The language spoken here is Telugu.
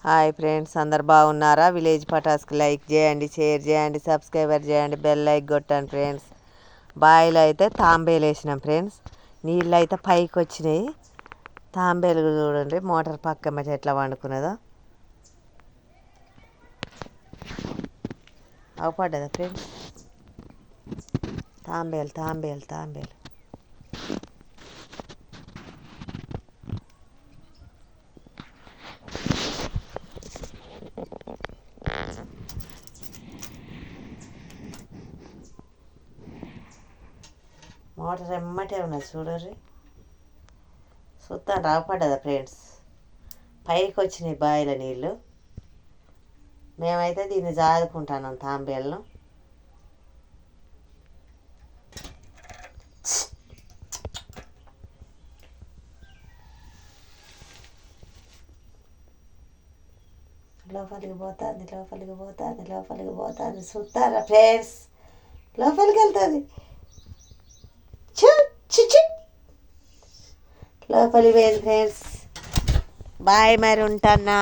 హాయ్ ఫ్రెండ్స్, అందరు బాగున్నారా? విలేజ్ పటాస్కి లైక్ చేయండి, షేర్ చేయండి, సబ్స్క్రైబర్ చేయండి, బెల్ లైక్ కొట్టండి ఫ్రెండ్స్. బావిలో అయితే తాంబేలు వేసినాం ఫ్రెండ్స్. నీళ్ళు అయితే పైకి వచ్చినాయి. తాంబేలు చూడండి మోటార్ పక్క మధ్య ఎట్లా వండుకున్నదో. అవపడ్డదా ఫ్రెండ్స్? తాంబేలు తాంబేలు తాంబేలు మోటార్ ఎమ్మటే ఉన్నది చూడర్రి. చూస్తాను రాపడ్డదా ఫ్రెండ్స్? పైకి వచ్చినాయి బావిల నీళ్ళు. మేమైతే దీన్ని జాదుకుంటున్నాం తాంబేలను. లోపలికి పోతుంది లోపలికి పోతుంది లోపలికి పోతుంది. చూస్తారా ఫ్రెండ్స్? లోపలికి వెళ్తుంది. లోపలికి పోయింది ఫ్రెండ్స్. బాయ్, మరి ఉంటానా.